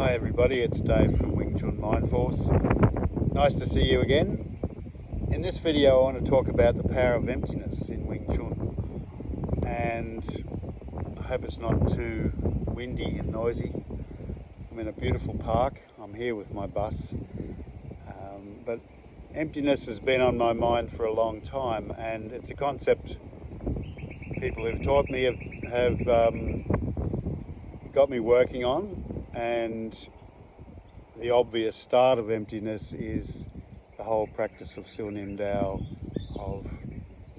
Hi everybody, it's Dave from Wing Chun Mind Force. Nice to see you again. In this video I want to talk about the power of emptiness in Wing Chun, and I hope it's not too windy and noisy. I'm in a beautiful park. I'm here with my bus, but emptiness has been on my mind for a long time, and it's a concept people who've taught me have got me working on. And the obvious start of emptiness is the whole practice of Silnim Dao, of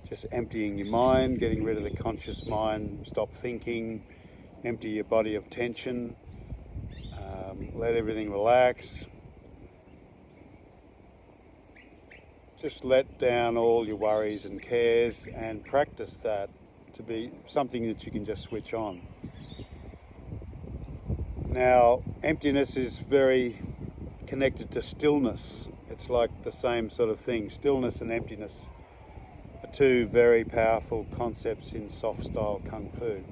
just emptying your mind, getting rid of the conscious mind, stop thinking, empty your body of tension, let everything relax. Just let down all your worries and cares and practice that to be something that you can just switch on. Now, emptiness is very connected to stillness. It's like the same sort of thing. Stillness and emptiness are two very powerful concepts in soft style Kung Fu.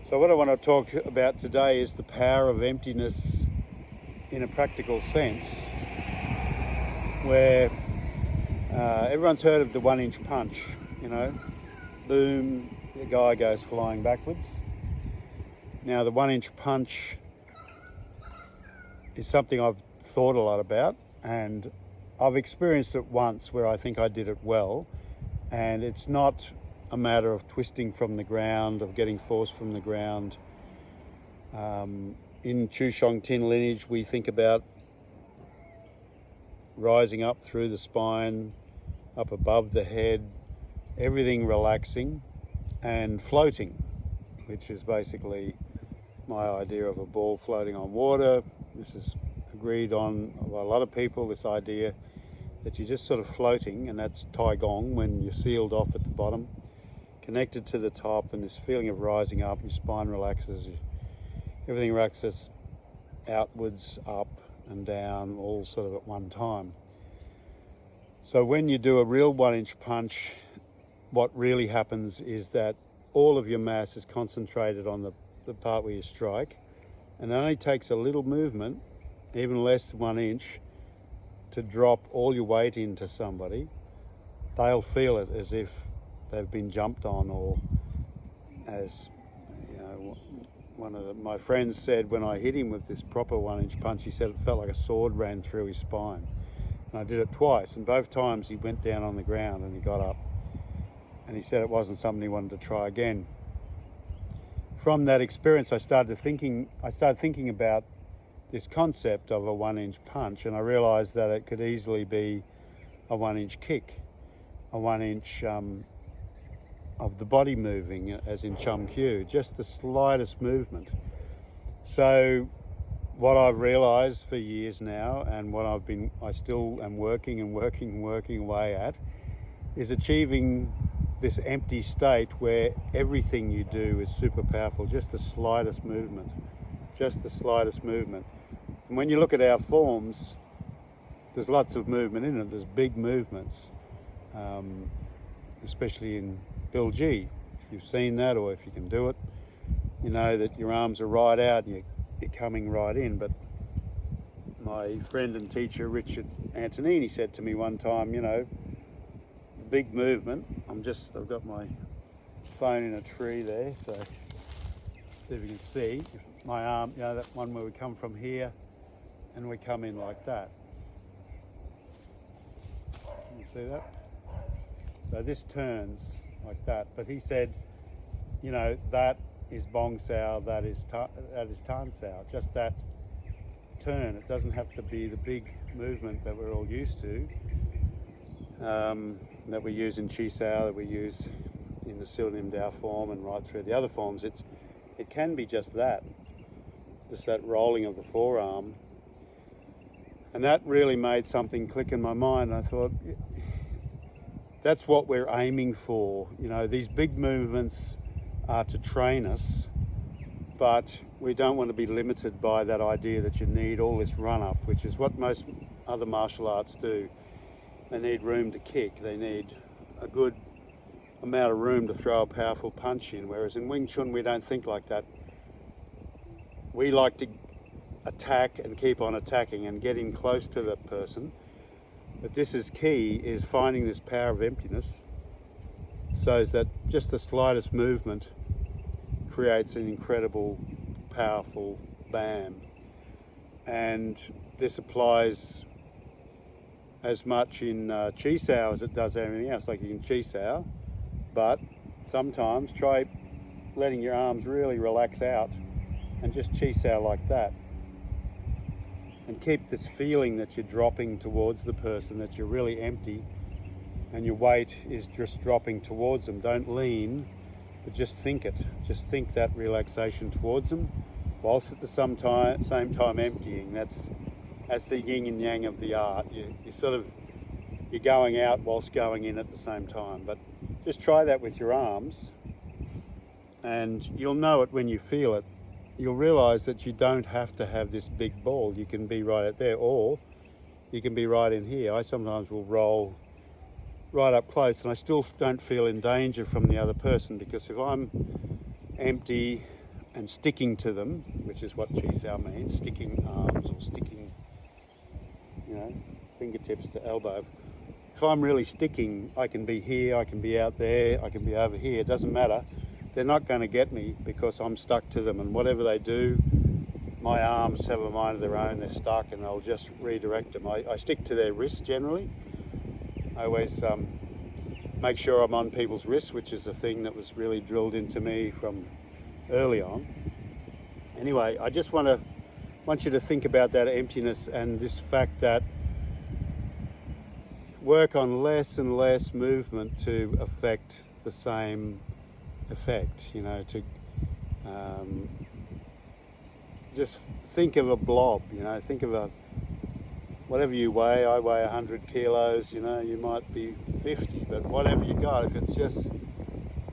So what I want to talk about today is the power of emptiness in a practical sense, where everyone's heard of the 1-inch punch, boom, the guy goes flying backwards. Now, the 1-inch punch is something I've thought a lot about, and I've experienced it once where I think I did it well, and it's not a matter of twisting from the ground, of getting force from the ground. In Chu Shong Tin lineage, we think about rising up through the spine, up above the head, everything relaxing and floating, which is basically my idea of a ball floating on water. This is agreed on by a lot of people, this idea that you're just sort of floating, and that's Tai Gong, when you're sealed off at the bottom, connected to the top, and this feeling of rising up, your spine relaxes, everything relaxes outwards, up and down, all sort of at one time. So when you do a real 1-inch punch, what really happens is that all of your mass is concentrated on the part where you strike, and it only takes a little movement, even less than 1 inch, to drop all your weight into somebody. They'll feel it as if they've been jumped on, or as one of my friends said when I hit him with this proper 1-inch punch, he said it felt like a sword ran through his spine. And I did it twice, and both times he went down on the ground and he got up, and he said it wasn't something he wanted to try again. From that experience, I started thinking about this concept of a 1-inch punch, and I realized that it could easily be a 1-inch kick, a 1 inch of the body moving, as in Chum Kyu, just the slightest movement. So what I've realized for years now, and what I still am working away at, is achieving this empty state where everything you do is super powerful, just the slightest movement. And when you look at our forms, there's lots of movement in it. There's big movements, especially in Bill G. If you've seen that, or if you can do it, you know that your arms are right out and you're coming right in. But my friend and teacher, Richard Antonini, said to me one time, big movement. I've got my phone in a tree there, so see if you can see my arm, that one where we come from here and we come in like that. Can you see that? So this turns like that, but he said, that is Bong Sao, that is Tan Sao, just that turn. It doesn't have to be the big movement that we're all used to, that we use in Chi Sao, that we use in the Silnim Dao form and right through the other forms. It can be just that rolling of the forearm. And that really made something click in my mind. I thought, that's what we're aiming for. These big movements are to train us, but we don't want to be limited by that idea that you need all this run-up, which is what most other martial arts do. They need room to kick. They need a good amount of room to throw a powerful punch in, whereas in Wing Chun we don't think like that. We like to attack and keep on attacking and getting close to that person. But this is key, is finding this power of emptiness, so that just the slightest movement creates an incredible, powerful bam. And this applies as much in chi sao as it does everything else. Like you can chi sao, but sometimes try letting your arms really relax out and just chi sao like that. And keep this feeling that you're dropping towards the person, that you're really empty and your weight is just dropping towards them. Don't lean, but just think it. Just think that relaxation towards them, whilst at the same time emptying. That's the yin and yang of the art. You're going out whilst going in at the same time. But just try that with your arms, and you'll know it when you feel it. You'll realise that you don't have to have this big ball. You can be right out there, or you can be right in here. I sometimes will roll right up close, and I still don't feel in danger from the other person, because if I'm empty and sticking to them, which is what chi sao means, sticking arms or sticking, fingertips to elbow. If I'm really sticking, I can be here, I can be out there, I can be over here. It doesn't matter. They're not going to get me because I'm stuck to them, and whatever they do, my arms have a mind of their own. They're stuck, and I'll just redirect them. I stick to their wrists generally. I always make sure I'm on people's wrists, which is a thing that was really drilled into me from early on. Anyway, I just want you to think about that emptiness and this fact that work on less and less movement to affect the same effect. Just think of a blob. Think of whatever you weigh. I weigh 100 kilos. You might be 50, but whatever you got, if it's just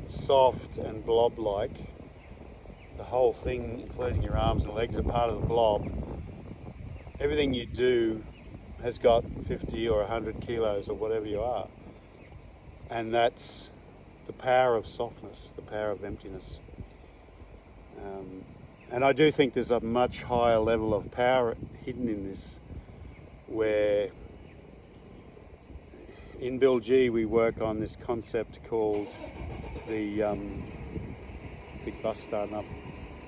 soft and blob-like, the whole thing, including your arms and legs, are part of the blob. Everything you do has got 50 or 100 kilos or whatever you are. And that's the power of softness, the power of emptiness. And I do think there's a much higher level of power hidden in this, where in Bill G we work on this concept called the big bus starting up.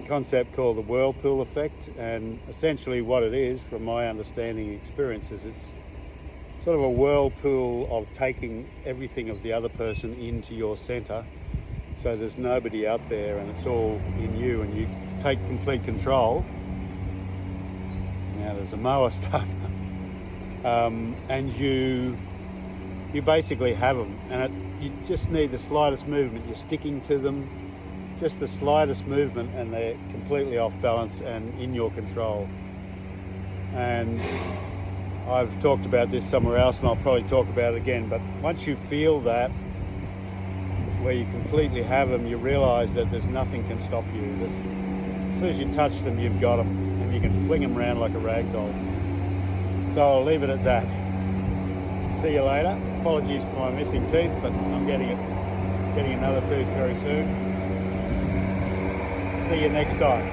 Concept called the whirlpool effect, and essentially what it is, from my understanding and experience, is it's sort of a whirlpool of taking everything of the other person into your center, so there's nobody out there and it's all in you, and you take complete control. Now there's a mower starting up, and you basically have them, and you just need the slightest movement. You're sticking to them, just the slightest movement, and they're completely off balance and in your control. And I've talked about this somewhere else, and I'll probably talk about it again, but once you feel that, where you completely have them, you realise that there's nothing can stop you. As soon as you touch them, you've got them, and you can fling them around like a rag doll. So I'll leave it at that. See you later. Apologies for my missing teeth, but I'm getting another tooth very soon. See you next time.